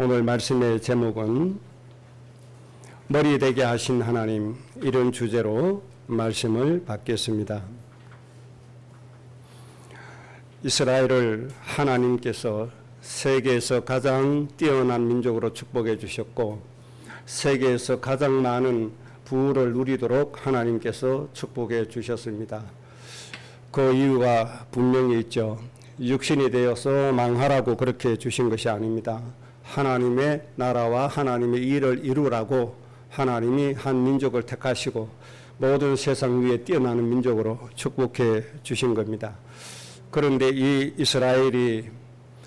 오늘 말씀의 제목은 머리 되게 하신 하나님, 이런 주제로 말씀을 받겠습니다. 이스라엘을 하나님께서 세계에서 가장 뛰어난 민족으로 축복해 주셨고 세계에서 가장 많은 부를 누리도록 하나님께서 축복해 주셨습니다. 그 이유가 분명히 있죠. 육신이 되어서 망하라고 그렇게 주신 것이 아닙니다. 하나님의 나라와 하나님의 일을 이루라고 하나님이 한 민족을 택하시고 모든 세상 위에 뛰어나는 민족으로 축복해 주신 겁니다. 그런데 이 이스라엘이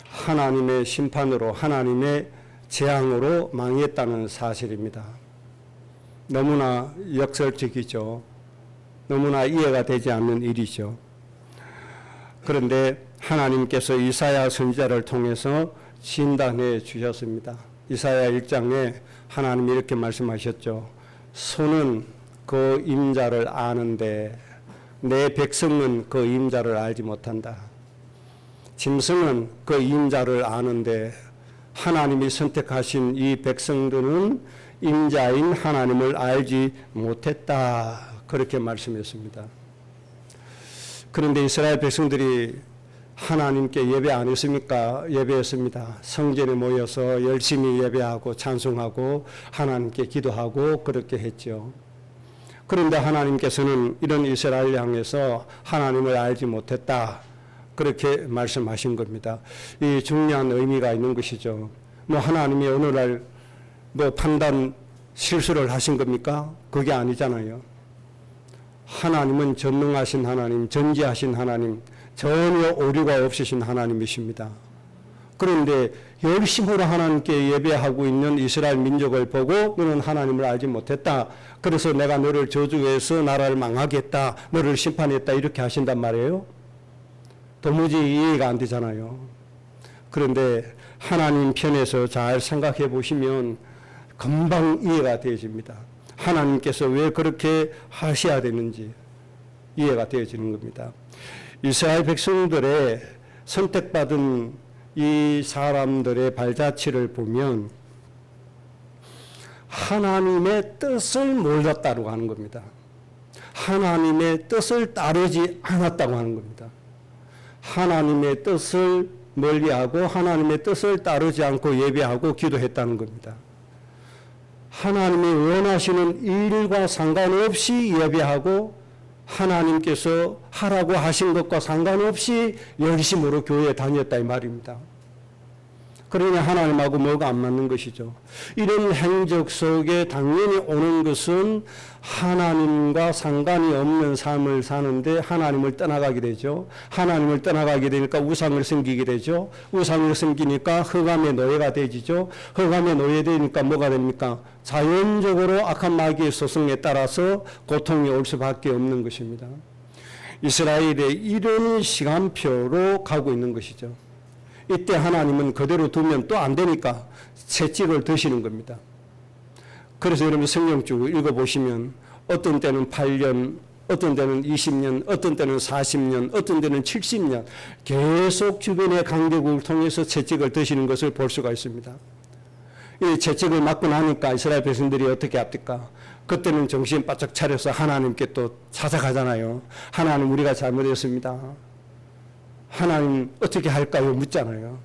하나님의 심판으로 하나님의 재앙으로 망했다는 사실입니다. 너무나 역설적이죠. 너무나 이해가 되지 않는 일이죠. 그런데 하나님께서 이사야 선지자를 통해서 진단해 주셨습니다. 이사야 1장에 하나님이 이렇게 말씀하셨죠. 소는 그 임자를 아는데 내 백성은 그 임자를 알지 못한다. 짐승은 그 임자를 아는데 하나님이 선택하신 이 백성들은 임자인 하나님을 알지 못했다. 그렇게 말씀했습니다. 그런데 이스라엘 백성들이 하나님께 예배 안 했습니까? 예배했습니다. 성전에 모여서 열심히 예배하고 찬송하고 하나님께 기도하고 그렇게 했죠. 그런데 하나님께서는 이런 이스라엘 향해서 하나님을 알지 못했다. 그렇게 말씀하신 겁니다. 이 중요한 의미가 있는 것이죠. 하나님이 오늘날 판단 실수를 하신 겁니까? 그게 아니잖아요. 하나님은 전능하신 하나님, 전지하신 하나님, 전혀 오류가 없으신 하나님이십니다. 그런데 열심으로 하나님께 예배하고 있는 이스라엘 민족을 보고 너는 하나님을 알지 못했다. 그래서 내가 너를 저주해서 나라를 망하겠다. 너를 심판했다. 이렇게 하신단 말이에요. 도무지 이해가 안 되잖아요. 그런데 하나님 편에서 잘 생각해 보시면 금방 이해가 되어집니다. 하나님께서 왜 그렇게 하셔야 되는지 이해가 되어지는 겁니다. 이스라엘 백성들의 선택받은 이 사람들의 발자취를 보면 하나님의 뜻을 몰랐다고 하는 겁니다. 하나님의 뜻을 따르지 않았다고 하는 겁니다. 하나님의 뜻을 멀리하고 하나님의 뜻을 따르지 않고 예배하고 기도했다는 겁니다. 하나님이 원하시는 일과 상관없이 예배하고 하나님께서 하라고 하신 것과 상관없이 열심으로 교회에 다녔다 이 말입니다. 그러니 하나님하고 뭐가 안 맞는 것이죠. 이런 행적 속에 당연히 오는 것은 하나님과 상관이 없는 삶을 사는데 하나님을 떠나가게 되죠. 하나님을 떠나가게 되니까 우상을 섬기게 되죠. 우상을 섬기니까 흑암의 노예가 되지죠. 흑암의 노예되니까 뭐가 됩니까? 자연적으로 악한 마귀의 소성에 따라서 고통이 올 수밖에 없는 것입니다. 이스라엘의 이런 시간표로 가고 있는 것이죠. 이때 하나님은 그대로 두면 또 안 되니까 채찍을 드시는 겁니다. 그래서 여러분 성경 쭉 읽어보시면 어떤 때는 8년, 어떤 때는 20년, 어떤 때는 40년, 어떤 때는 70년 계속 주변의 강대국을 통해서 채찍을 드시는 것을 볼 수가 있습니다. 이 채찍을 맞고 나니까 이스라엘 백성들이 어떻게 합니까? 그때는 정신 바짝 차려서 하나님께 또 찾아가잖아요. 하나님 우리가 잘못했습니다. 하나님 어떻게 할까요? 묻잖아요.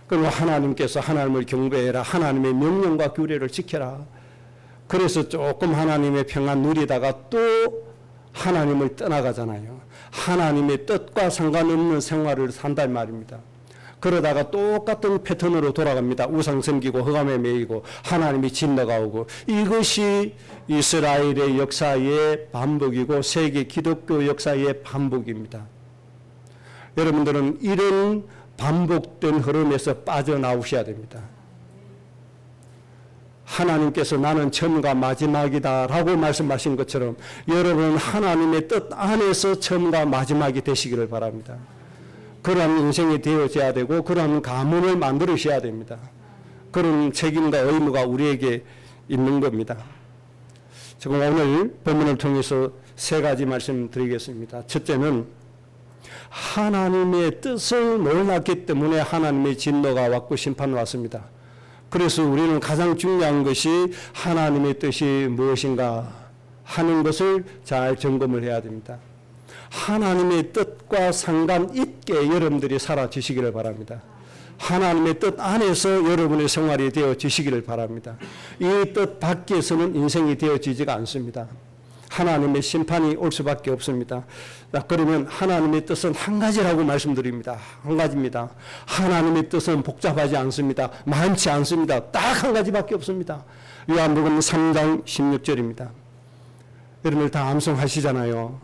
그럼 하나님께서 하나님을 경배해라. 하나님의 명령과 규례를 지켜라. 그래서 조금 하나님의 평안 누리다가 또 하나님을 떠나가잖아요. 하나님의 뜻과 상관없는 생활을 산단 말입니다. 그러다가 똑같은 패턴으로 돌아갑니다. 우상 섬기고 흑암에 매이고 하나님이 진노가 오고 이것이 이스라엘의 역사의 반복이고 세계 기독교 역사의 반복입니다. 여러분들은 이런 반복된 흐름에서 빠져나오셔야 됩니다. 하나님께서 나는 처음과 마지막이다 라고 말씀하신 것처럼 여러분은 하나님의 뜻 안에서 처음과 마지막이 되시기를 바랍니다. 그러한 인생이 되어져야 되고 그러한 가문을 만들으셔야 됩니다. 그런 책임과 의무가 우리에게 있는 겁니다. 지금 오늘 본문을 통해서 세 가지 말씀드리겠습니다. 첫째는 하나님의 뜻을 몰랐기 때문에 하나님의 진노가 왔고 심판이 왔습니다. 그래서 우리는 가장 중요한 것이 하나님의 뜻이 무엇인가 하는 것을 잘 점검을 해야 됩니다. 하나님의 뜻과 상관있게 여러분들이 살아주시기를 바랍니다. 하나님의 뜻 안에서 여러분의 생활이 되어지시기를 바랍니다. 이 뜻 밖에서는 인생이 되어지지가 않습니다. 하나님의 심판이 올 수밖에 없습니다. 그러면 하나님의 뜻은 한 가지라고 말씀드립니다. 한 가지입니다. 하나님의 뜻은 복잡하지 않습니다. 많지 않습니다. 딱 한 가지밖에 없습니다. 요한복음 3장 16절입니다. 여러분들 다 암송하시잖아요.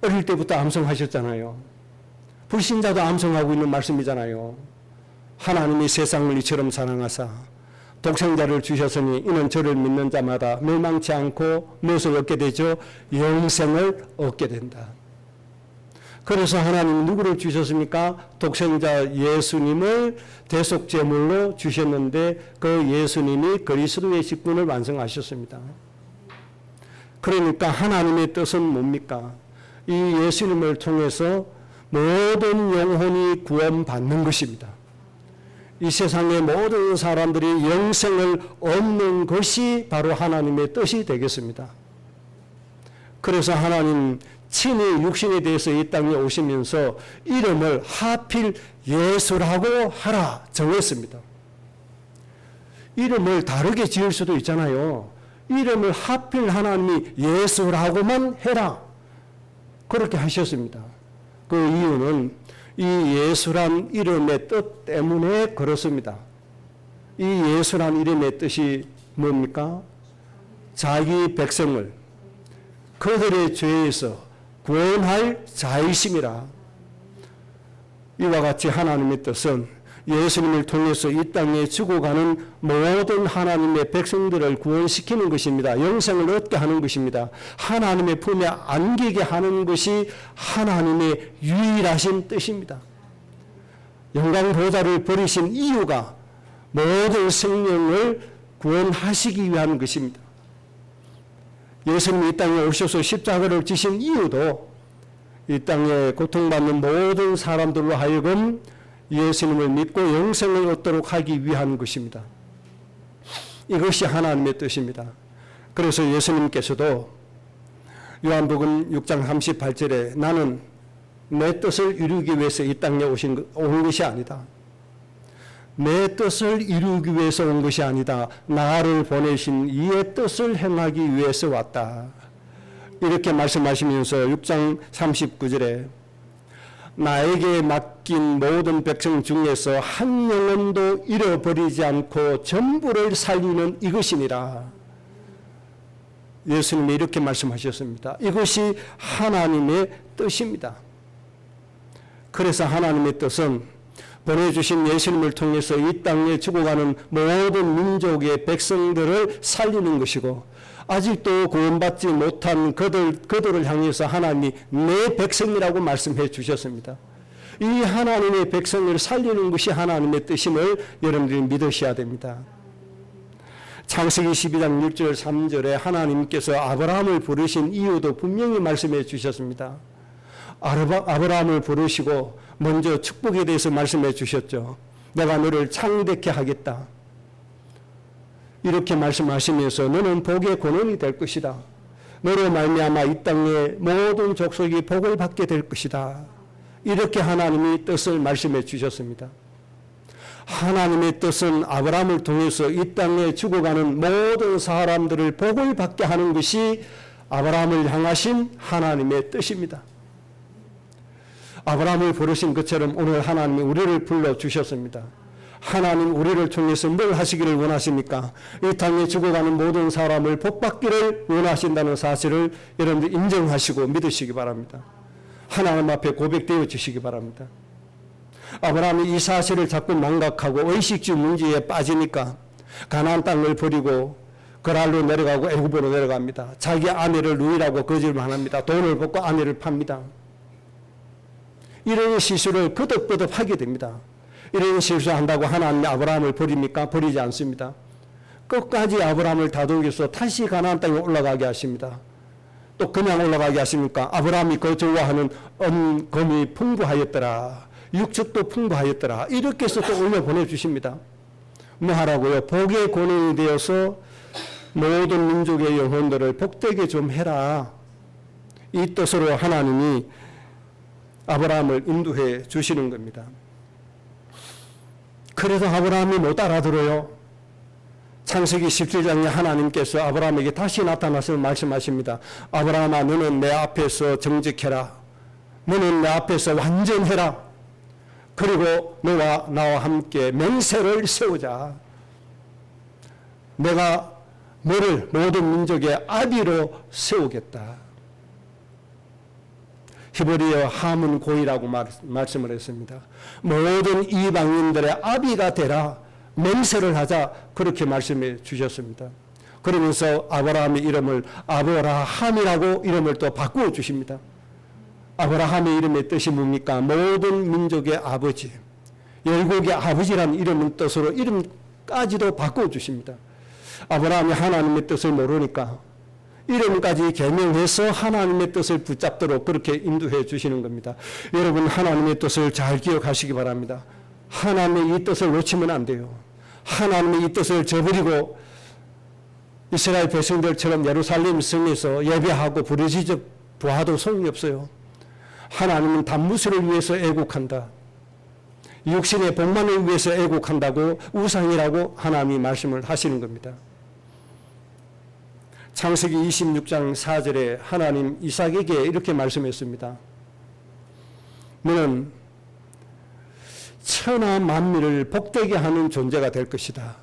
어릴 때부터 암송하셨잖아요. 불신자도 암송하고 있는 말씀이잖아요. 하나님이 세상을 이처럼 사랑하사 독생자를 주셨으니 이는 저를 믿는 자마다 멸망치 않고 무엇을 얻게 되죠? 영생을 얻게 된다. 그래서 하나님은 누구를 주셨습니까? 독생자 예수님을 대속제물로 주셨는데 그 예수님이 그리스도의 직분을 완성하셨습니다. 그러니까 하나님의 뜻은 뭡니까? 이 예수님을 통해서 모든 영혼이 구원받는 것입니다. 이 세상의 모든 사람들이 영생을 얻는 것이 바로 하나님의 뜻이 되겠습니다. 그래서 하나님 친히 육신에 대해서 이 땅에 오시면서 이름을 하필 예수라고 하라 정했습니다. 이름을 다르게 지을 수도 있잖아요. 이름을 하필 하나님이 예수라고만 해라. 그렇게 하셨습니다. 그 이유는 이 예수란 이름의 뜻 때문에 그렇습니다. 이 예수란 이름의 뜻이 뭡니까? 자기 백성을 그들의 죄에서 구원할 자이심이라. 이와 같이 하나님의 뜻은 예수님을 통해서 이 땅에 죽어가는 모든 하나님의 백성들을 구원시키는 것입니다. 영생을 얻게 하는 것입니다. 하나님의 품에 안기게 하는 것이 하나님의 유일하신 뜻입니다. 영광보다를 버리신 이유가 모든 생명을 구원하시기 위한 것입니다. 예수님이 이 땅에 오셔서 십자가를 지신 이유도 이 땅에 고통받는 모든 사람들로 하여금 예수님을 믿고 영생을 얻도록 하기 위한 것입니다. 이것이 하나님의 뜻입니다. 그래서 예수님께서도 요한복음 6장 38절에 나는 내 뜻을 이루기 위해서 이 땅에 온 것이 아니다. 내 뜻을 이루기 위해서 온 것이 아니다. 나를 보내신 이의 뜻을 행하기 위해서 왔다. 이렇게 말씀하시면서 6장 39절에 나에게 맡긴 모든 백성 중에서 한 영혼도 잃어버리지 않고 전부를 살리는 이것이니라. 예수님이 이렇게 말씀하셨습니다. 이것이 하나님의 뜻입니다. 그래서 하나님의 뜻은 보내주신 예수님을 통해서 이 땅에 죽어가는 모든 민족의 백성들을 살리는 것이고 아직도 구원받지 못한 그들을 향해서 하나님이 내 백성이라고 말씀해 주셨습니다. 이 하나님의 백성을 살리는 것이 하나님의 뜻임을 여러분들이 믿으셔야 됩니다. 창세기 12장 1절 3절에 하나님께서 아브라함을 부르신 이유도 분명히 말씀해 주셨습니다. 아브라함을 부르시고 먼저 축복에 대해서 말씀해 주셨죠. 내가 너를 창대케 하겠다. 이렇게 말씀하시면서 너는 복의 근원이 될 것이다. 너로 말미암아 이 땅의 모든 족속이 복을 받게 될 것이다. 이렇게 하나님이 뜻을 말씀해 주셨습니다. 하나님의 뜻은 아브라함을 통해서 이 땅에 죽어가는 모든 사람들을 복을 받게 하는 것이 아브라함을 향하신 하나님의 뜻입니다. 아브라함을 부르신 것처럼 오늘 하나님이 우리를 불러주셨습니다. 하나님 우리를 통해서 뭘 하시기를 원하십니까? 이 땅에 죽어가는 모든 사람을 복받기를 원하신다는 사실을 여러분들 인정하시고 믿으시기 바랍니다. 하나님 앞에 고백되어 주시기 바랍니다. 아브라함이 이 사실을 자꾸 망각하고 의식주 문제에 빠지니까 가나안 땅을 버리고 그랄로 내려가고 애굽으로 내려갑니다. 자기 아내를 누이라고 거짓말합니다. 돈을 받고 아내를 팝니다. 이런 실수를 거듭거듭 하게 됩니다. 이런 실수한다고 하나님이 아브라함을 버립니까? 버리지 않습니다. 끝까지 아브라함을 다독여서 다시 가나안 땅에 올라가게 하십니다. 또 그냥 올라가게 하십니까? 아브라함이 그 좋아하는 금이 풍부하였더라. 육축도 풍부하였더라. 이렇게 해서 또 올려 보내주십니다. 뭐 하라고요? 복의 권능이 되어서 모든 민족의 영혼들을 복되게 좀 해라. 이 뜻으로 하나님이 아브라함을 인도해 주시는 겁니다. 그래서 아브라함이 못 알아들어요. 창세기 17장에 하나님께서 아브라함에게 다시 나타나서 말씀하십니다. 아브라함아, 너는 내 앞에서 정직해라. 너는 내 앞에서 완전해라. 그리고 너와 나와 함께 맹세를 세우자. 내가 너를 모든 민족의 아비로 세우겠다. 히브리어 하문 고이라고 말씀을 했습니다. 모든 이방인들의 아비가 되라. 맹세를 하자. 그렇게 말씀해 주셨습니다. 그러면서 아브라함의 이름을 아브라함이라고 이름을 또 바꾸어 주십니다. 아브라함의 이름의 뜻이 뭡니까? 모든 민족의 아버지, 열국의 아버지라는 이름은 뜻으로 이름까지도 바꾸어 주십니다. 아브라함이 하나님의 뜻을 모르니까 이름까지 개명해서 하나님의 뜻을 붙잡도록 그렇게 인도해 주시는 겁니다. 여러분, 하나님의 뜻을 잘 기억하시기 바랍니다. 하나님의 이 뜻을 놓치면 안 돼요. 하나님의 이 뜻을 저버리고 이스라엘 백성들처럼 예루살렘 성에서 예배하고 부르짖어 보아도 소용이 없어요. 하나님은 단무스를 위해서 애국한다. 육신의 복만을 위해서 애국한다고 우상이라고 하나님이 말씀을 하시는 겁니다. 창세기 26장 4절에 하나님 이삭에게 이렇게 말씀했습니다. 너는 천하 만민을 복되게 하는 존재가 될 것이다.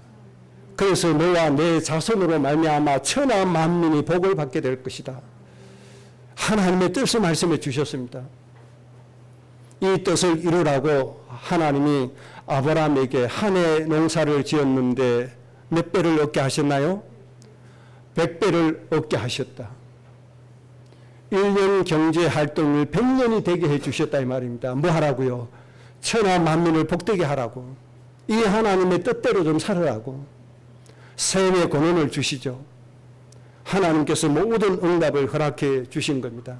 그래서 너와 내 자손으로 말미암아 천하 만민이 복을 받게 될 것이다. 하나님의 뜻을 말씀해 주셨습니다. 이 뜻을 이루라고 하나님이 아브라함에게 한 해 농사를 지었는데 몇 배를 얻게 하셨나요? 100배를 얻게 하셨다. 1년 경제 활동을 100년이 되게 해 주셨다 이 말입니다. 뭐 하라고요? 천하 만민을 복되게 하라고. 이 하나님의 뜻대로 좀 살아라고. 삶의 권한을 주시죠. 하나님께서 모든 응답을 허락해 주신 겁니다.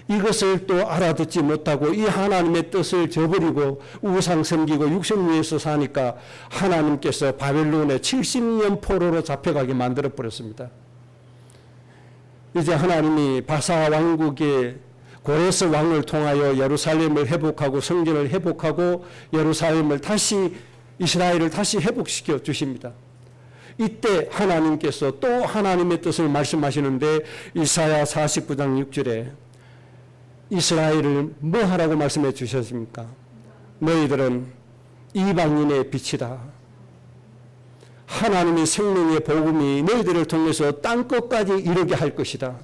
이것을 또 알아듣지 못하고 이 하나님의 뜻을 저버리고 우상 섬기고 육신 위에서 사니까 하나님께서 바벨론에 70년 포로로 잡혀가게 만들어 버렸습니다. 이제 하나님이 바사 왕국의 고레스 왕을 통하여 예루살렘을 회복하고 성전을 회복하고 예루살렘을 다시 이스라엘을 다시 회복시켜 주십니다. 이때 하나님께서 또 하나님의 뜻을 말씀하시는데 이사야 49장 6절에 이스라엘을 뭐 하라고 말씀해 주셨습니까? 너희들은 이방인의 빛이다. 하나님의 생명의 복음이 너희들을 통해서 땅끝까지 이르게 할 것이다.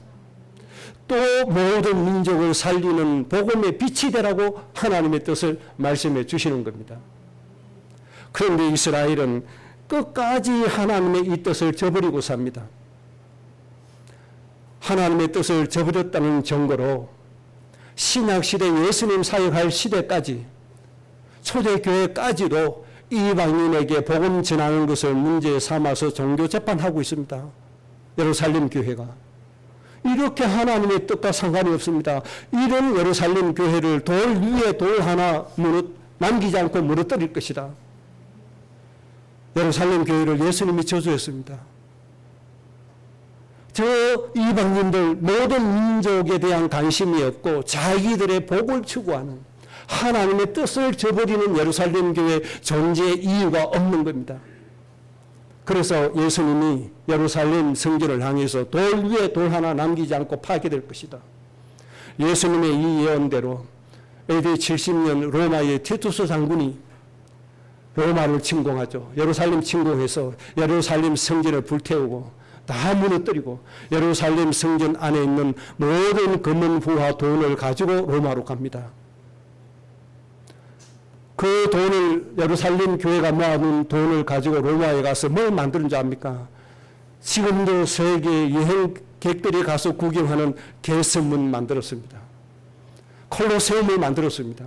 또 모든 민족을 살리는 복음의 빛이 되라고 하나님의 뜻을 말씀해 주시는 겁니다. 그런데 이스라엘은 끝까지 하나님의 이 뜻을 저버리고 삽니다. 하나님의 뜻을 저버렸다는 증거로 신약시대 예수님 사역할 시대까지 초대교회까지도 이방인에게 복음 전하는 것을 문제 삼아서 종교 재판하고 있습니다. 예루살렘 교회가. 이렇게 하나님의 뜻과 상관이 없습니다. 이런 예루살렘 교회를 돌 위에 돌 하나 남기지 않고 무너뜨릴 것이다. 예루살렘 교회를 예수님이 저주했습니다. 저 이방인들 모든 민족에 대한 관심이 없고 자기들의 복을 추구하는 하나님의 뜻을 저버리는 예루살렘 교회 존재의 이유가 없는 겁니다. 그래서 예수님이 예루살렘 성전을 향해서 돌 위에 돌 하나 남기지 않고 파괴될 것이다. 예수님의 이 예언대로 AD 70년 로마의 티투스 장군이 로마를 침공하죠. 예루살렘 침공해서 예루살렘 성전을 불태우고 다 무너뜨리고 예루살렘 성전 안에 있는 모든 금은부와 돈을 가지고 로마로 갑니다. 그 돈을 예루살렘 교회가 모아둔 돈을 가지고 로마에 가서 뭘 만드는 줄 압니까? 지금도 세계 여행객들이 가서 구경하는 개선문 만들었습니다. 콜로세움을 만들었습니다.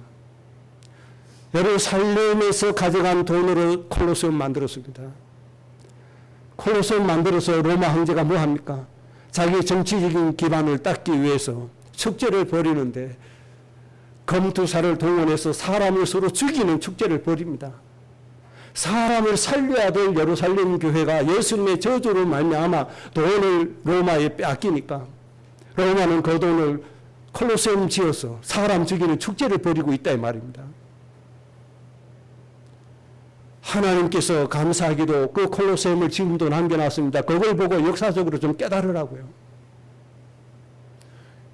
예루살렘에서 가져간 돈으로 콜로세움 만들었습니다. 콜로세움 만들어서 로마 황제가 뭐 합니까? 자기 정치적인 기반을 닦기 위해서 축제를 벌이는데 검투사를 동원해서 사람을 서로 죽이는 축제를 벌입니다. 사람을 살려야 될 예루살렘 교회가 예수님의 저주로 말미암아 돈을 로마에 빼앗기니까 로마는 그 돈을 콜로세움 지어서 사람 죽이는 축제를 벌이고 있다 이 말입니다. 하나님께서 감사하기도 그 콜로세움을 지금도 남겨놨습니다. 그걸 보고 역사적으로 좀 깨달으라고요.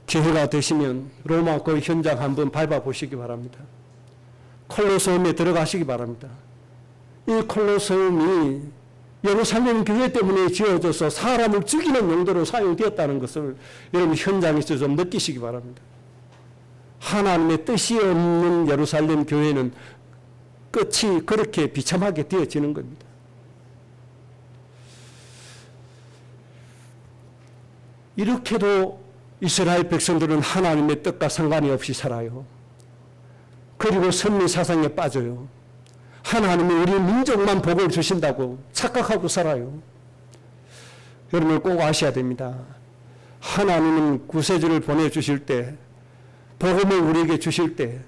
기회가 되시면 로마 그 현장 한번 밟아보시기 바랍니다. 콜로세움에 들어가시기 바랍니다. 이 콜로세움이 예루살렘 교회 때문에 지어져서 사람을 죽이는 용도로 사용되었다는 것을 여러분 현장에서 좀 느끼시기 바랍니다. 하나님의 뜻이 없는 예루살렘 교회는 끝이 그렇게 비참하게 되어지는 겁니다. 이렇게도 이스라엘 백성들은 하나님의 뜻과 상관이 없이 살아요. 그리고 선미 사상에 빠져요. 하나님이 우리 민족만 복을 주신다고 착각하고 살아요. 여러분 꼭 아셔야 됩니다. 하나님은 구세주를 보내주실 때, 복음을 우리에게 주실 때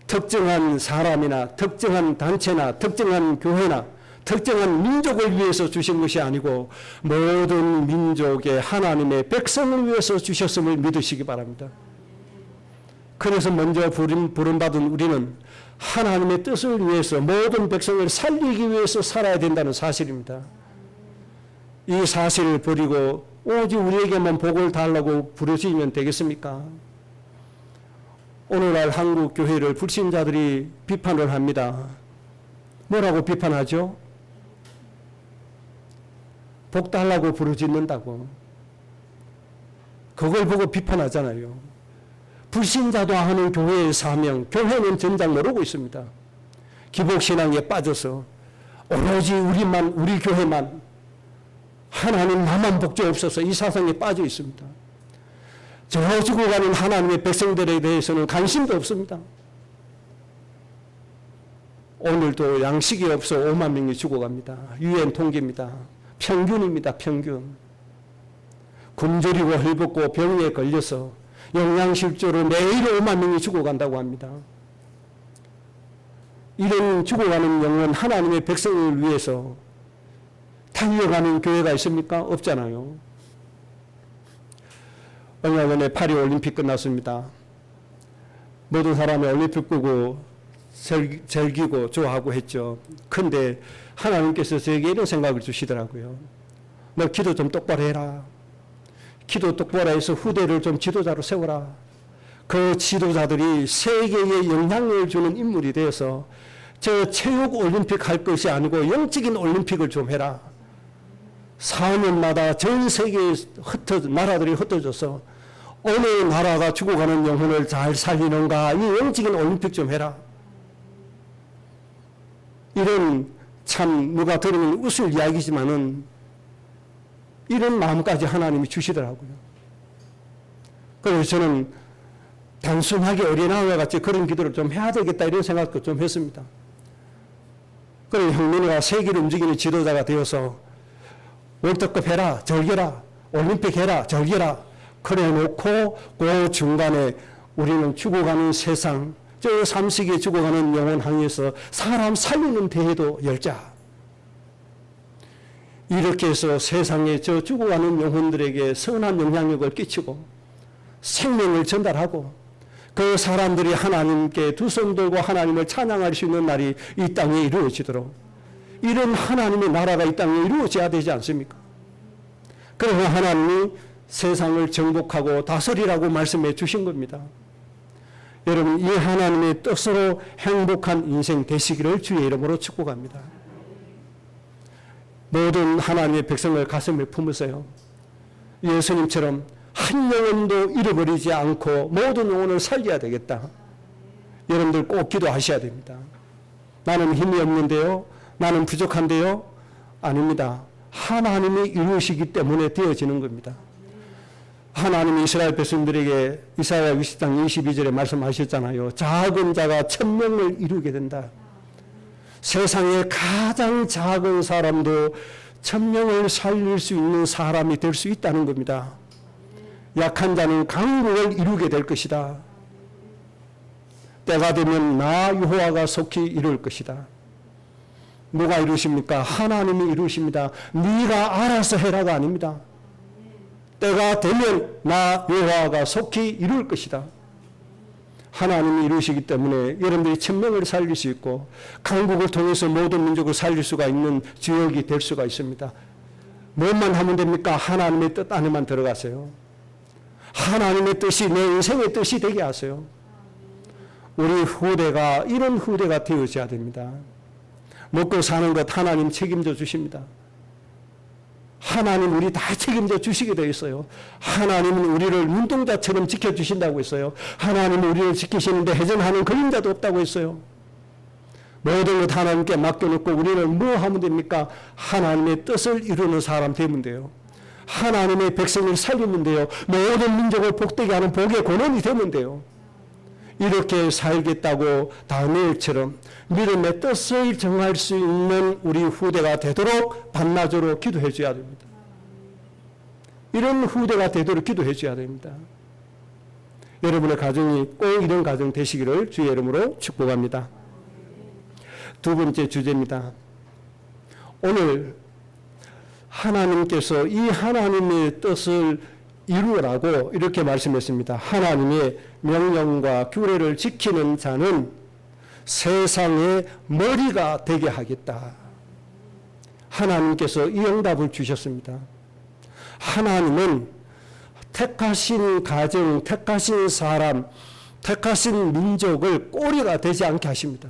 특정한 사람이나 특정한 단체나 특정한 교회나 특정한 민족을 위해서 주신 것이 아니고 모든 민족의 하나님의 백성을 위해서 주셨음을 믿으시기 바랍니다. 그래서 먼저 부름받은 우리는 하나님의 뜻을 위해서 모든 백성을 살리기 위해서 살아야 된다는 사실입니다. 이 사실을 버리고 오직 우리에게만 복을 달라고 부르시면 되겠습니까? 오늘날 한국 교회를 불신자들이 비판을 합니다. 뭐라고 비판하죠? 복 달라고 부르짖는다고. 그걸 보고 비판하잖아요. 불신자도 하는 교회의 사명, 교회는 전작 모르고 있습니다. 기복신앙에 빠져서 오로지 우리만, 우리 교회만, 하나님 나만 복주옵소서 이 사상에 빠져 있습니다. 저 죽어가는 하나님의 백성들에 대해서는 관심도 없습니다. 오늘도 양식이 없어 5만 명이 죽어갑니다. UN 통계입니다. 평균입니다. 평균. 굶주리고 헐벗고 병에 걸려서 영양실조로 매일 5만 명이 죽어간다고 합니다. 이런 죽어가는 영혼 하나님의 백성을 위해서 달려가는 교회가 있습니까? 없잖아요. 얼마 전에 파리 올림픽 끝났습니다. 모든 사람이 올림픽 끄고 즐기고 좋아하고 했죠. 그런데 하나님께서 저에게 이런 생각을 주시더라고요. 너 기도 좀 똑바로 해라. 기도 똑바로 해서 후대를 좀 지도자로 세워라. 그 지도자들이 세계에 영향을 주는 인물이 되어서 저 체육 올림픽 할 것이 아니고 영적인 올림픽을 좀 해라. 4년마다 전 세계에 나라들이 흩어져서 어느 나라가 죽어가는 영혼을 잘 살리는가 이 영적인 올림픽 좀 해라. 이런 참 누가 들으면 웃을 이야기지만은 이런 마음까지 하나님이 주시더라고요. 그래서 저는 단순하게 어린아이와 같이 그런 기도를 좀 해야 되겠다 이런 생각도 좀 했습니다. 그래서 형민이가 세계를 움직이는 지도자가 되어서 월드컵 해라, 즐겨라, 올림픽 해라, 즐겨라. 그래 놓고 그 중간에 우리는 죽어가는 세상, 저 3세기에 죽어가는 영혼 항에서 사람 살리는 대회도 열자. 이렇게 해서 세상에 저 죽어가는 영혼들에게 선한 영향력을 끼치고 생명을 전달하고 그 사람들이 하나님께 두 손 들고 하나님을 찬양할 수 있는 날이 이 땅에 이루어지도록 이런 하나님의 나라가 이 땅에 이루어져야 되지 않습니까? 그래서 하나님이 세상을 정복하고 다스리라고 말씀해 주신 겁니다. 여러분 이 하나님의 뜻으로 행복한 인생 되시기를 주의 이름으로 축복합니다. 모든 하나님의 백성을 가슴에 품으세요. 예수님처럼 한 영혼도 잃어버리지 않고 모든 영혼을 살려야 되겠다. 여러분들 꼭 기도하셔야 됩니다. 나는 힘이 없는데요. 나는 부족한데요. 아닙니다. 하나님이 이루시기 때문에 되어지는 겁니다. 하나님이 이스라엘 백성들에게 이사야 60장 22절에 말씀하셨잖아요. 작은 자가 1000명을 이루게 된다. 세상에 가장 작은 사람도 1000명을 살릴 수 있는 사람이 될 수 있다는 겁니다. 약한 자는 강국을 이루게 될 것이다. 때가 되면 나 여호와가 속히 이룰 것이다. 누가 이루십니까? 하나님이 이루십니다. 네가 알아서 해라가 아닙니다. 때가 되면 나 여호와가 속히 이룰 것이다. 하나님이 이루시기 때문에 여러분들이 천명을 살릴 수 있고 강국을 통해서 모든 민족을 살릴 수가 있는 지역이 될 수가 있습니다. 뭐만 하면 됩니까? 하나님의 뜻 안에만 들어가세요. 하나님의 뜻이 내 인생의 뜻이 되게 하세요. 우리 후대가 이런 후대가 되어져야 됩니다. 먹고 사는 것 하나님 책임져 주십니다. 하나님 우리 다 책임져 주시게 되어 있어요. 하나님은 우리를 눈동자처럼 지켜주신다고 했어요. 하나님은 우리를 지키시는데 해전하는 그림자도 없다고 했어요. 모든 것 하나님께 맡겨놓고 우리는 뭐 하면 됩니까? 하나님의 뜻을 이루는 사람 되면 돼요. 하나님의 백성을 살리면 돼요. 모든 민족을 복되게 하는 복의 권원이 되면 돼요. 이렇게 살겠다고 다니엘처럼 믿음의 뜻을 정할 수 있는 우리 후대가 되도록 밤낮으로 기도해 줘야 됩니다. 이런 후대가 되도록 기도해 줘야 됩니다. 여러분의 가정이 꼭 이런 가정 되시기를 주의 이름으로 축복합니다. 두 번째 주제입니다. 오늘 하나님께서 이 하나님의 뜻을 이루라고 이렇게 말씀했습니다. 하나님의 명령과 규례를 지키는 자는 세상의 머리가 되게 하겠다. 하나님께서 이 응답을 주셨습니다. 하나님은 택하신 가정, 택하신 사람, 택하신 민족을 꼬리가 되지 않게 하십니다.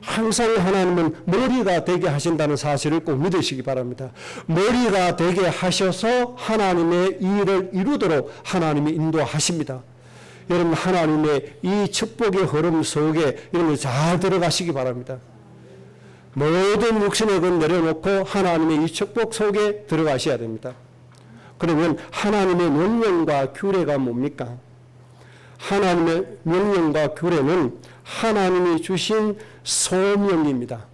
항상 하나님은 머리가 되게 하신다는 사실을 꼭 믿으시기 바랍니다. 머리가 되게 하셔서 하나님의 일을 이루도록 하나님이 인도하십니다. 여러분 하나님의 이 축복의 흐름 속에 여러분 잘 들어가시기 바랍니다. 모든 육신의 것 내려놓고 하나님의 이 축복 속에 들어가셔야 됩니다. 그러면 하나님의 명령과 규례가 뭡니까? 하나님의 명령과 규례는 하나님이 주신 소명입니다.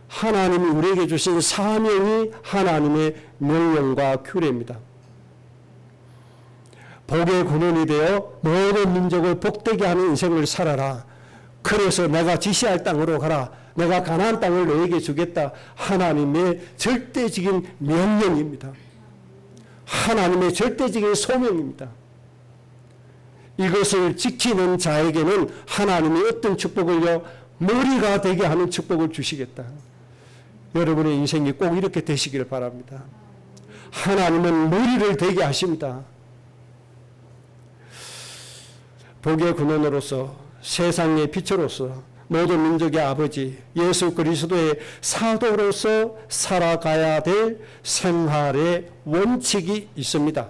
하나님이 우리에게 주신 사명이 하나님의 명령과 규례입니다. 복의 근원이 되어 모든 민족을 복되게 하는 인생을 살아라. 그래서 내가 지시할 땅으로 가라. 내가 가나안 땅을 너에게 주겠다. 하나님의 절대적인 명령입니다. 하나님의 절대적인 소명입니다. 이것을 지키는 자에게는 하나님이 어떤 축복을요? 머리가 되게 하는 축복을 주시겠다. 여러분의 인생이 꼭 이렇게 되시기를 바랍니다. 하나님은 머리를 되게 하십니다. 복의 근원으로서 세상의 빛으로서 모든 민족의 아버지 예수 그리스도의 사도로서 살아가야 될 생활의 원칙이 있습니다.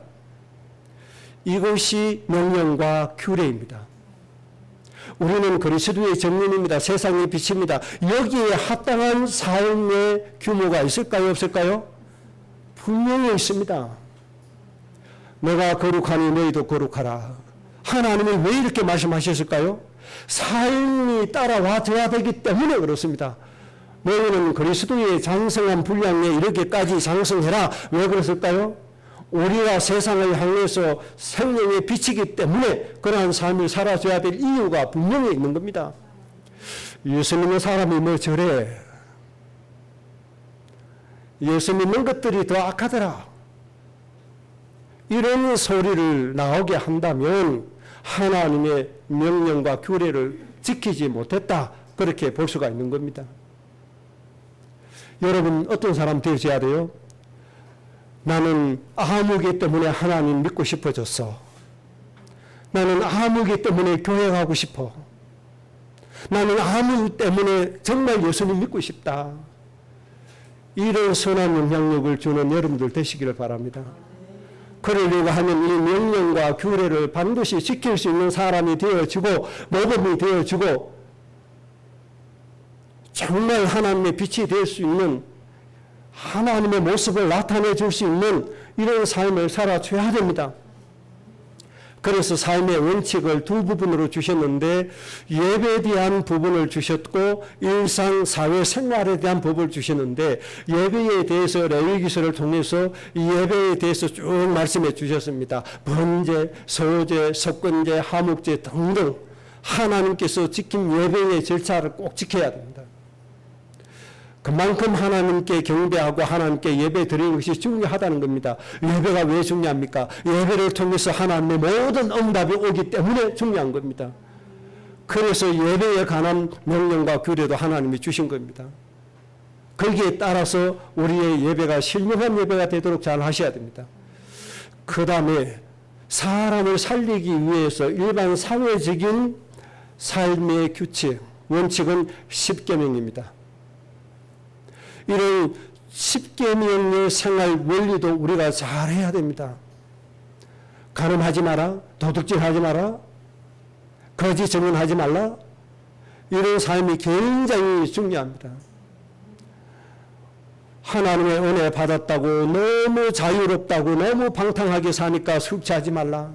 이것이 명령과 규례입니다. 우리는 그리스도의 정민입니다. 세상의 빛입니다. 여기에 합당한 삶의 규모가 있을까요? 없을까요? 분명히 있습니다. 내가 거룩하니 너희도 거룩하라. 하나님이 왜 이렇게 말씀하셨을까요? 삶이 따라와줘야 되기 때문에 그렇습니다. 너희는 그리스도의 장성한 분량에 이렇게까지 장성해라. 왜 그랬을까요? 우리가 세상을 향해서 생명의 빛이기 때문에 그러한 삶을 살아줘야 될 이유가 분명히 있는 겁니다. 예수 믿는 사람이 뭐 저래? 예수 믿는 것들이 더 악하더라. 이런 소리를 나오게 한다면 하나님의 명령과 규례를 지키지 못했다. 그렇게 볼 수가 있는 겁니다. 여러분 어떤 사람 되셔야 돼요? 나는 아무개 때문에 하나님 믿고 싶어졌어. 나는 아무개 때문에 교회 가고 싶어. 나는 아무 때문에 정말 예수님 믿고 싶다. 이런 선한 영향력을 주는 여러분들 되시기를 바랍니다. 그러려고 하면 이 명령과 규례를 반드시 지킬 수 있는 사람이 되어지고 모범이 되어지고 정말 하나님의 빛이 될 수 있는 하나님의 모습을 나타내 줄 수 있는 이런 삶을 살아줘야 됩니다. 그래서 삶의 원칙을 두 부분으로 주셨는데 예배에 대한 부분을 주셨고 일상 사회 생활에 대한 법을 주셨는데 예배에 대해서 레위기서를 통해서 이 예배에 대해서 쭉 말씀해 주셨습니다. 번제, 소제, 석권제, 하목제 등등 하나님께서 지킨 예배의 절차를 꼭 지켜야 됩니다. 그만큼 하나님께 경배하고 하나님께 예배 드리는 것이 중요하다는 겁니다. 예배가 왜 중요합니까? 예배를 통해서 하나님의 모든 응답이 오기 때문에 중요한 겁니다. 그래서 예배에 관한 명령과 규례도 하나님이 주신 겁니다. 거기에 따라서 우리의 예배가 신령한 예배가 되도록 잘 하셔야 됩니다. 그 다음에 사람을 살리기 위해서 일반 사회적인 삶의 규칙, 원칙은 10계명입니다. 이런 10계명의 생활 원리도 우리가 잘 해야 됩니다. 간음하지 마라, 도둑질하지 마라, 거짓 증언하지 말라, 이런 삶이 굉장히 중요합니다. 하나님의 은혜 받았다고 너무 자유롭다고 너무 방탕하게 사니까 숙취하지 말라.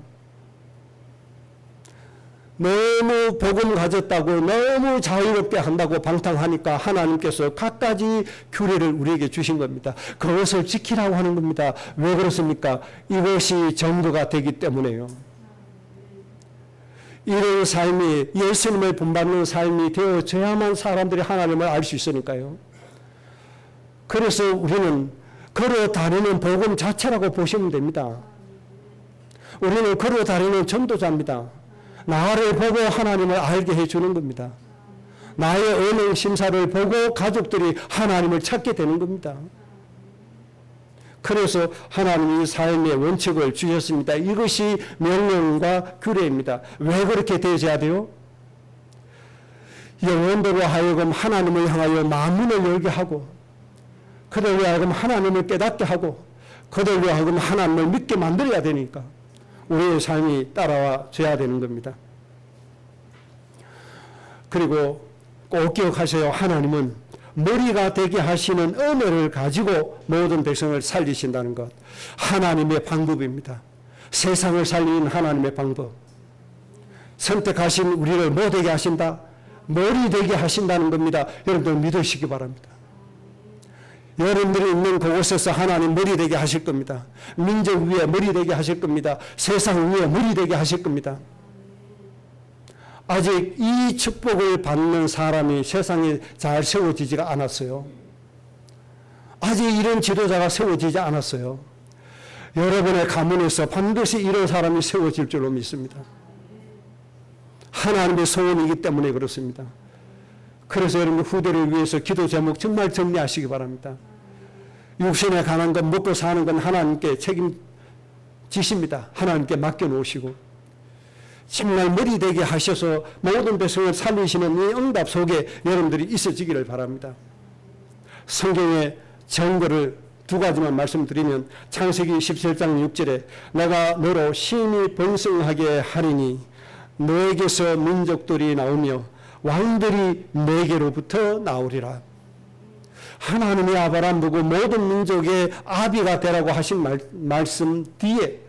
너무 복음 가졌다고 너무 자유롭게 한다고 방탕하니까 하나님께서 갖가지 규례를 우리에게 주신 겁니다. 그것을 지키라고 하는 겁니다. 왜 그렇습니까? 이것이 정도가 되기 때문에요. 이런 삶이 예수님을 본받는 삶이 되어져야만 사람들이 하나님을 알 수 있으니까요. 그래서 우리는 걸어 다니는 복음 자체라고 보시면 됩니다. 우리는 걸어 다니는 전도자입니다. 나를 보고 하나님을 알게 해주는 겁니다. 나의 언행 심사를 보고 가족들이 하나님을 찾게 되는 겁니다. 그래서 하나님이 삶의 원칙을 주셨습니다. 이것이 명령과 규례입니다. 왜 그렇게 되어야 돼요? 영혼들로 하여금 하나님을 향하여 마음문을 열게 하고 그들로 하여금 하나님을 깨닫게 하고 그들로 하여금 하나님을 믿게 만들어야 되니까 우리의 삶이 따라와 줘야 되는 겁니다. 그리고 꼭 기억하세요. 하나님은 머리가 되게 하시는 은혜를 가지고 모든 백성을 살리신다는 것. 하나님의 방법입니다. 세상을 살리는 하나님의 방법. 선택하신 우리를 뭐 되게 하신다? 머리 되게 하신다는 겁니다. 여러분들 믿으시기 바랍니다. 여러분들이 있는 그곳에서 하나님 머리 되게 하실 겁니다. 민족 위에 머리 되게 하실 겁니다. 세상 위에 머리 되게 하실 겁니다. 아직 이 축복을 받는 사람이 세상에 잘 세워지지가 않았어요. 아직 이런 지도자가 세워지지 않았어요. 여러분의 가문에서 반드시 이런 사람이 세워질 줄로 믿습니다. 하나님의 소원이기 때문에 그렇습니다. 그래서 여러분 후대를 위해서 기도 제목 정말 정리하시기 바랍니다. 육신에 관한 것 먹고 사는 건 하나님께 책임지십니다. 하나님께 맡겨놓으시고 정말 머리 되게 하셔서 모든 백성을 살리시는 이 응답 속에 여러분들이 있어지기를 바랍니다. 성경의 증거를 두 가지만 말씀드리면 창세기 17장 6절에 내가 너로 심히 번성하게 하리니 너에게서 민족들이 나오며 왕들이 내게로부터 나오리라. 하나님이 아브라함 보고 모든 민족의 아비가 되라고 하신 말씀 뒤에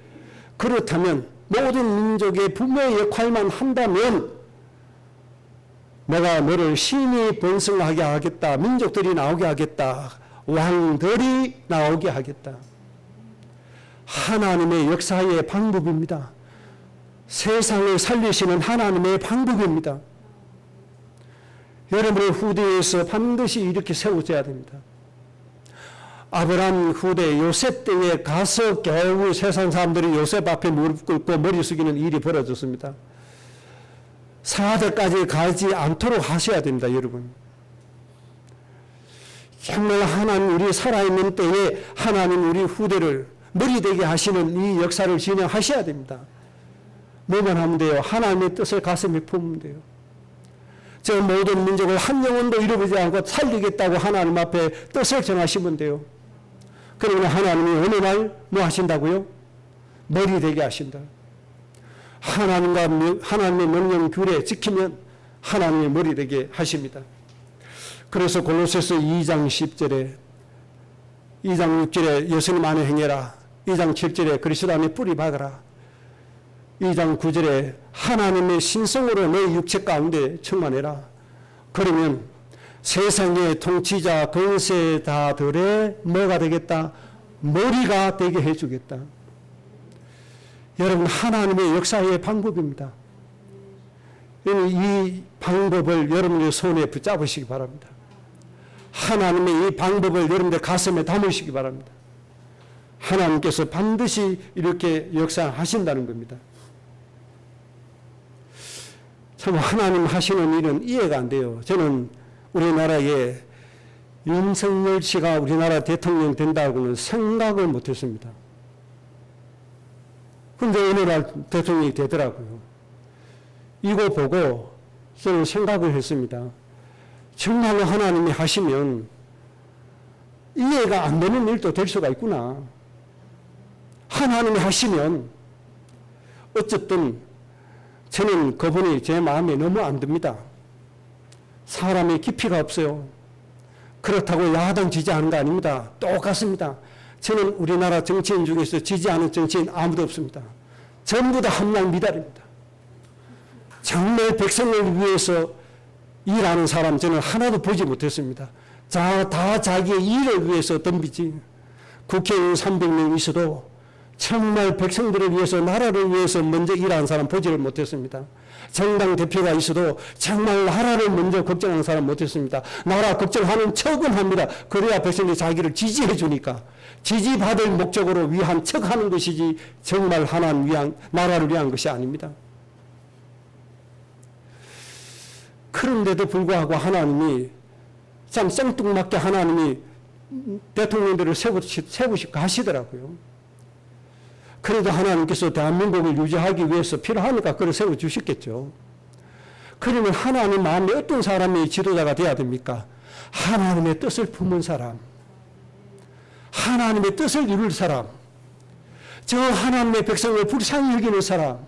그렇다면 모든 민족의 부모의 역할만 한다면 내가 너를 심히 번성하게 하겠다. 민족들이 나오게 하겠다. 왕들이 나오게 하겠다. 하나님의 역사의 방법입니다. 세상을 살리시는 하나님의 방법입니다. 여러분의 후대에서 반드시 이렇게 세워져야 됩니다. 아브라함 후대 요셉 때에 가서 겨우 세상 사람들이 요셉 앞에 무릎 꿇고 머리 숙이는 일이 벌어졌습니다. 4대까지 가지 않도록 하셔야 됩니다. 여러분. 정말 하나님 우리 살아있는 때에 하나님 우리 후대를 머리 되게 하시는 이 역사를 진행하셔야 됩니다. 뭐만 하면 돼요? 하나님의 뜻을 가슴에 품으면 돼요. 저 모든 민족을 한 영혼도 잃어버리지 않고 살리겠다고 하나님 앞에 뜻을 정하시면 돼요. 그러면 하나님이 어느 날 뭐 하신다고요? 머리 되게 하신다. 하나님의 명령 규례 지키면 하나님의 머리 되게 하십니다. 그래서 골로새서 2장 10절에 2장 6절에 예수님 안에 행해라. 2장 7절에 그리스도 안에 뿌리 박아라. 2장 9절에 하나님의 신성으로 내 육체 가운데 충만해라. 그러면 세상의 통치자 권세자들의 뭐가 되겠다? 머리가 되게 해주겠다. 여러분 하나님의 역사의 방법입니다. 이 방법을 여러분의 손에 붙잡으시기 바랍니다. 하나님의 이 방법을 여러분들 가슴에 담으시기 바랍니다. 하나님께서 반드시 이렇게 역사하신다는 겁니다. 참 하나님 하시는 일은 이해가 안 돼요. 저는 우리나라에 윤석열 씨가 우리나라 대통령 된다고는 생각을 못했습니다. 그런데 어느 날 대통령이 되더라고요. 이거 보고 저는 생각을 했습니다. 정말로 하나님이 하시면 이해가 안 되는 일도 될 수가 있구나. 하나님이 하시면 어쨌든 저는 그분이 제 마음에 너무 안 듭니다. 사람의 깊이가 없어요. 그렇다고 야당 지지하는 거 아닙니다. 똑같습니다. 저는 우리나라 정치인 중에서 지지하는 정치인 아무도 없습니다. 전부 다 함량 미달입니다. 정말 백성을 위해서 일하는 사람 저는 하나도 보지 못했습니다. 다 자기의 일을 위해서 덤비지. 국회의원 300명 있어도 정말 백성들을 위해서 나라를 위해서 먼저 일하는 사람 보지를 못했습니다. 정당 대표가 있어도 정말 나라를 먼저 걱정하는 사람 못했습니다. 나라 걱정하는 척은 합니다. 그래야 백성들이 자기를 지지해 주니까. 지지받을 목적으로 위한 척하는 것이지 정말 하나님 위한 나라를 위한 것이 아닙니다. 그런데도 불구하고 하나님이 참 생뚱맞게 하나님이 대통령들을 세우시고 하시더라고요. 그래도 하나님께서 대한민국을 유지하기 위해서 필요하니까 그를 세워주셨겠죠. 그러면 하나님 마음에 어떤 사람이 지도자가 되어야 됩니까? 하나님의 뜻을 품은 사람, 하나님의 뜻을 이룰 사람, 저 하나님의 백성을 불쌍히 여기는 사람,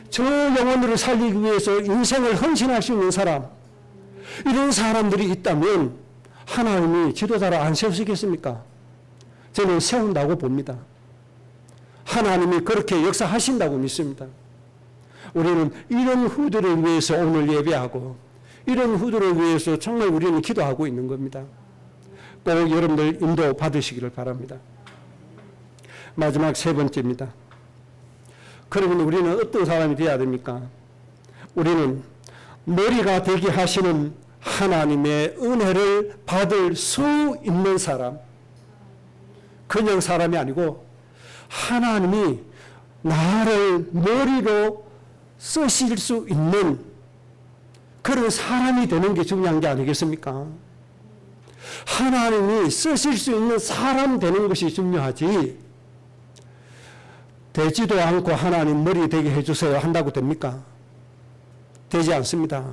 저 영혼들을 살리기 위해서 인생을 헌신할 수 있는 사람, 이런 사람들이 있다면 하나님이 지도자를 안 세우시겠습니까? 저는 세운다고 봅니다. 하나님이 그렇게 역사하신다고 믿습니다. 우리는 이런 후대를 위해서 오늘 예배하고 이런 후대를 위해서 정말 우리는 기도하고 있는 겁니다. 꼭 여러분들 인도 받으시기를 바랍니다. 마지막 세 번째입니다. 그러면 우리는 어떤 사람이 되어야 됩니까? 우리는 머리가 되게 하시는 하나님의 은혜를 받을 수 있는 사람, 그냥 사람이 아니고 하나님이 나를 머리로 쓰실 수 있는 그런 사람이 되는 게 중요한 게 아니겠습니까? 하나님이 쓰실 수 있는 사람 되는 것이 중요하지, 되지도 않고 하나님 머리 되게 해주세요 한다고 됩니까? 되지 않습니다.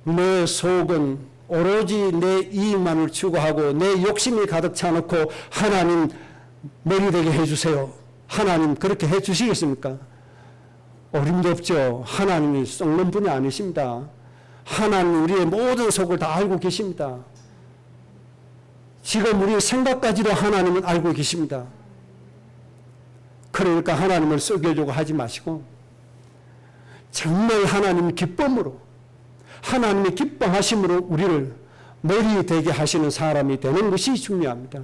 내 속은 오로지 내 이익만을 추구하고 내 욕심이 가득 차놓고 하나님 머리 되게 해주세요. 하나님 그렇게 해주시겠습니까? 어림도 없죠. 하나님이 썩는 분이 아니십니다. 하나님 우리의 모든 속을 다 알고 계십니다. 지금 우리 생각까지도 하나님은 알고 계십니다. 그러니까 하나님을 썩여주고 하지 마시고 정말 하나님 기쁨으로, 하나님의 기뻐하심으로 우리를 머리 되게 하시는 사람이 되는 것이 중요합니다.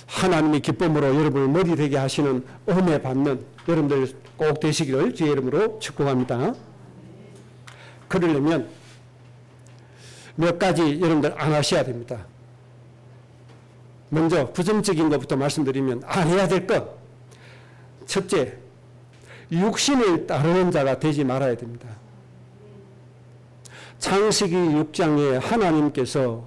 하나님의 기쁨으로 여러분을 머리 되게 하시는 은혜 받는 여러분들 꼭 되시기를 주의 이름으로 축복합니다. 그러려면 몇 가지 여러분들 안 하셔야 됩니다. 먼저 부정적인 것부터 말씀드리면 안 해야 될 것. 첫째, 육신을 따르는 자가 되지 말아야 됩니다. 창세기 6장에 하나님께서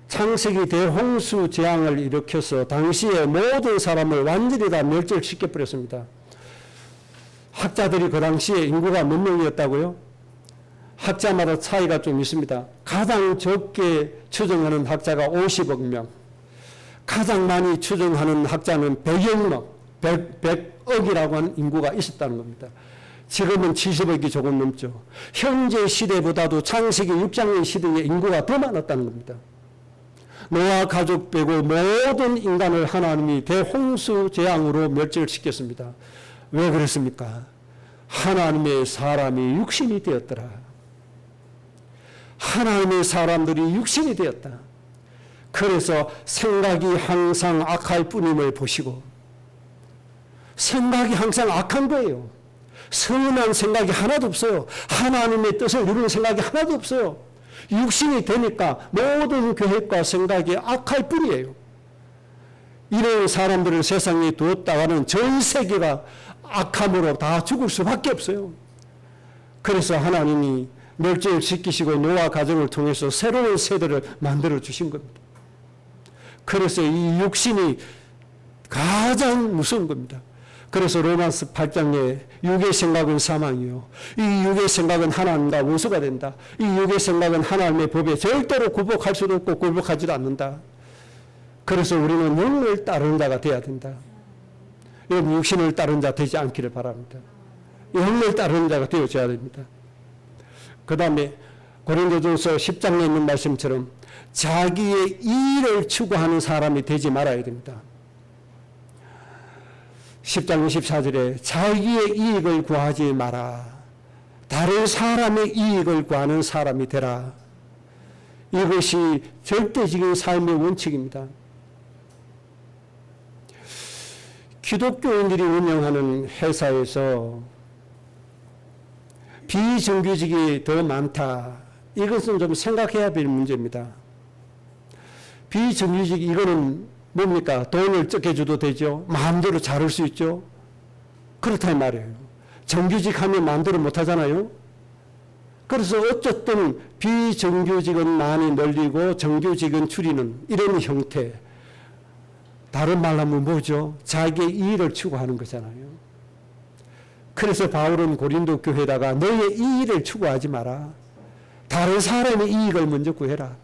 창세기 대홍수 재앙을 일으켜서 당시에 모든 사람을 완전히 다 멸절시켜버렸습니다. 학자들이 그 당시에 인구가 몇 명이었다고요? 학자마다 차이가 좀 있습니다. 가장 적게 추정하는 학자가 50억 명, 가장 많이 추정하는 학자는 100억 명, 100억이라고 하는 인구가 있었다는 겁니다. 지금은 70억이 조금 넘죠. 현재 시대보다도 창세기 6장의 시대의 인구가 더 많았다는 겁니다. 노아 가족 빼고 모든 인간을 하나님이 대홍수 재앙으로 멸절시켰습니다. 왜 그랬습니까? 하나님의 사람이 육신이 되었더라. 하나님의 사람들이 육신이 되었다. 그래서 생각이 항상 악할 뿐임을 보시고, 생각이 항상 악한 거예요. 선한 생각이 하나도 없어요. 하나님의 뜻을 이루는 생각이 하나도 없어요. 육신이 되니까 모든 계획과 생각이 악할 뿐이에요. 이런 사람들을 세상에 두었다가는 전 세계가 악함으로 다 죽을 수밖에 없어요. 그래서 하나님이 멸종을 시키시고 노아 가정을 통해서 새로운 세대를 만들어 주신 겁니다. 그래서 이 육신이 가장 무서운 겁니다. 그래서 로마서 8장에 육의 생각은 사망이요. 이 육의 생각은 하나님과 원수가 된다. 이 육의 생각은 하나님의 법에 절대로 굴복할 수도 없고 굴복하지도 않는다. 그래서 우리는 영을 따르는 자가 되어야 된다. 여러분 육신을 따르는 자 되지 않기를 바랍니다. 영을 따르는 자가 되어져야 됩니다. 그 다음에 고린도전서 10장에 있는 말씀처럼 자기의 이익을 추구하는 사람이 되지 말아야 됩니다. 10장 24절에 자기의 이익을 구하지 마라. 다른 사람의 이익을 구하는 사람이 되라. 이것이 절대적인 삶의 원칙입니다. 기독교인들이 운영하는 회사에서 비정규직이 더 많다. 이것은 좀 생각해야 될 문제입니다. 비정규직 이거는 뭡니까? 돈을 적게 줘도 되죠. 마음대로 자를 수 있죠. 그렇다 이 말이에요. 정규직 하면 마음대로 못 하잖아요. 그래서 어쨌든 비정규직은 많이 늘리고 정규직은 줄이는 이런 형태. 다른 말로 하면 뭐죠? 자기의 이익을 추구하는 거잖아요. 그래서 바울은 고린도 교회에다가 너의 이익을 추구하지 마라. 다른 사람의 이익을 먼저 구해라.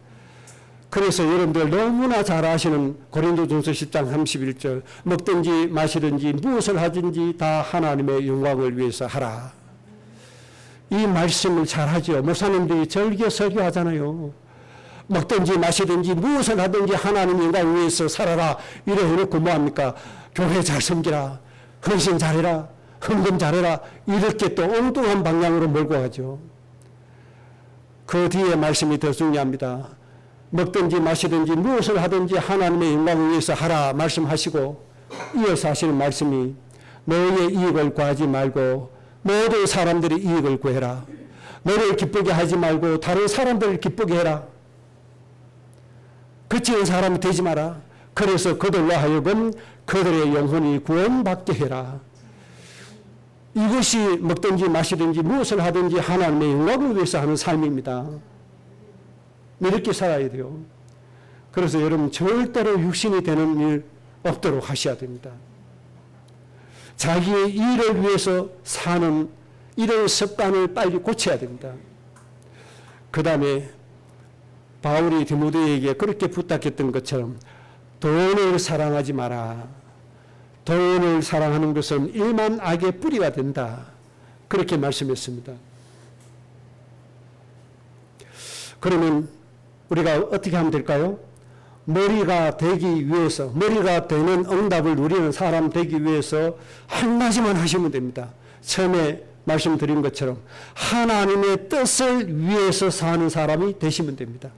그래서 여러분들 너무나 잘 아시는 고린도전서 10장 31절 먹든지 마시든지 무엇을 하든지 다 하나님의 영광을 위해서 하라. 이 말씀을 잘 하죠. 목사님들이 절개 설교하잖아요. 먹든지 마시든지 무엇을 하든지 하나님의 영광을 위해서 살아라. 이래 해놓고 뭐합니까? 교회 잘 섬기라. 헌신 잘해라. 헌금 잘해라. 이렇게 또 엉뚱한 방향으로 몰고 가죠. 그 뒤에 말씀이 더 중요합니다. 먹든지 마시든지 무엇을 하든지 하나님의 영광을 위해서 하라 말씀하시고 이어서 하시는 말씀이 너의 이익을 구하지 말고 모든 사람들의 이익을 구해라. 너를 기쁘게 하지 말고 다른 사람들을 기쁘게 해라. 그치는 사람이 되지 마라. 그래서 그들로 하여금 그들의 영혼이 구원받게 해라. 이것이 먹든지 마시든지 무엇을 하든지 하나님의 영광을 위해서 하는 삶입니다. 이렇게 살아야 돼요. 그래서 여러분 절대로 육신이 되는 일 없도록 하셔야 됩니다. 자기의 일을 위해서 사는 이런 습관을 빨리 고쳐야 됩니다. 그 다음에 바울이 디모데에게 그렇게 부탁했던 것처럼 돈을 사랑하지 마라. 돈을 사랑하는 것은 일만 악의 뿌리가 된다. 그렇게 말씀했습니다. 그러면 우리가 어떻게 하면 될까요? 머리가 되기 위해서, 머리가 되는 응답을 누리는 사람 되기 위해서 한 가지만 하시면 됩니다. 처음에 말씀드린 것처럼 하나님의 뜻을 위해서 사는 사람이 되시면 됩니다.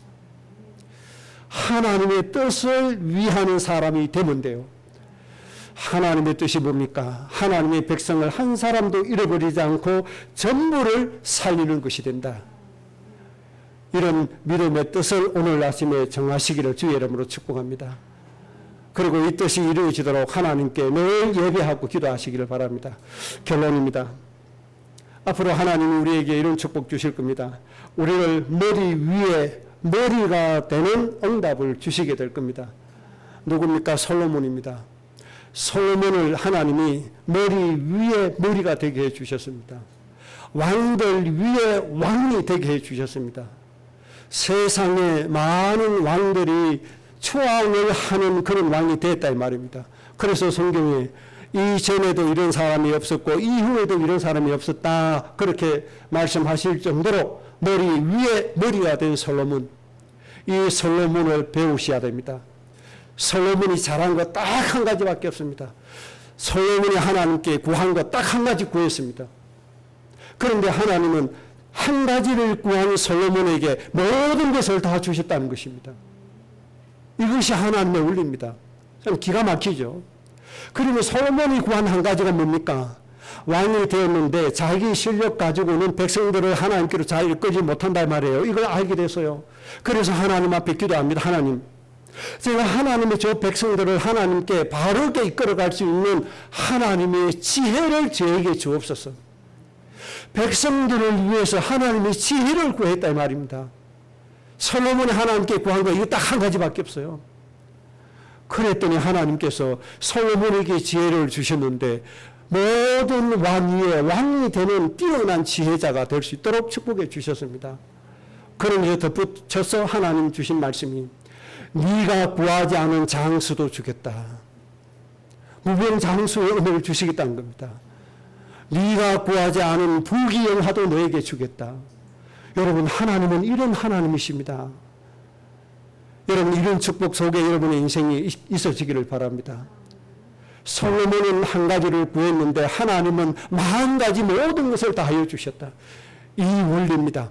하나님의 뜻을 위하는 사람이 되면 돼요. 하나님의 뜻이 뭡니까? 하나님의 백성을 한 사람도 잃어버리지 않고 전부를 살리는 것이 된다. 이런 믿음의 뜻을 오늘 아침에 정하시기를 주의 이름으로 축복합니다. 그리고 이 뜻이 이루어지도록 하나님께 늘 예배하고 기도하시기를 바랍니다. 결론입니다. 앞으로 하나님이 우리에게 이런 축복 주실 겁니다. 우리를 머리 위에 머리가 되는 응답을 주시게 될 겁니다. 누굽니까? 솔로몬입니다. 솔로몬을 하나님이 머리 위에 머리가 되게 해주셨습니다. 왕들 위에 왕이 되게 해주셨습니다. 세상에 많은 왕들이 추앙을 하는 그런 왕이 됐다 이 말입니다. 그래서 성경에 이전에도 이런 사람이 없었고 이후에도 이런 사람이 없었다 그렇게 말씀하실 정도로 머리 위에 머리가 된 솔로몬, 이 솔로몬을 배우셔야 됩니다. 솔로몬이 잘한 거 딱 한 가지밖에 없습니다. 솔로몬이 하나님께 구한 거 딱 한 가지 구했습니다. 그런데 하나님은 한 가지를 구한 솔로몬에게 모든 것을 다 주셨다는 것입니다. 이것이 하나님의 원리입니다. 참 기가 막히죠. 그러면 솔로몬이 구한 한 가지가 뭡니까? 왕이 되었는데 자기 실력 가지고는 백성들을 하나님께로 잘 이끌지 못한단 말이에요. 이걸 알게 돼서요. 그래서 하나님 앞에 기도합니다. 하나님, 제가 하나님의 저 백성들을 하나님께 바르게 이끌어갈 수 있는 하나님의 지혜를 저에게 주옵소서. 백성들을 위해서 하나님의 지혜를 구했다 이 말입니다. 솔로몬이 하나님께 구한 거 이거 딱 한 가지밖에 없어요. 그랬더니 하나님께서 솔로몬에게 지혜를 주셨는데 모든 왕 위에 왕이 되는 뛰어난 지혜자가 될 수 있도록 축복해 주셨습니다. 그러면서 덧붙여서 하나님 주신 말씀이 네가 구하지 않은 장수도 주겠다. 무병장수의 은혜를 주시겠다는 겁니다. 네가 구하지 않은 부귀영화도 너에게 주겠다. 여러분, 하나님은 이런 하나님이십니다. 여러분, 이런 축복 속에 여러분의 인생이 있어지기를 바랍니다. 솔로몬은 한 가지를 구했는데 하나님은 10,000가지 모든 것을 다 하여 주셨다. 이 원리입니다.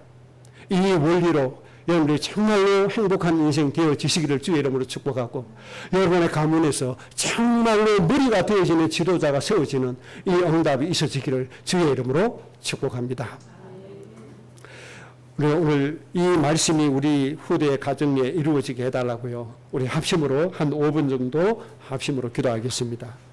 이 원리로 여러분들이 정말로 행복한 인생 되어지시기를 주의 이름으로 축복하고, 여러분의 가문에서 정말로 머리가 되어지는 지도자가 세워지는 이 응답이 있어지기를 주의 이름으로 축복합니다. 우리 오늘 이 말씀이 우리 후대의 가정에 이루어지게 해달라고요. 우리 합심으로 한 5분 정도 합심으로 기도하겠습니다.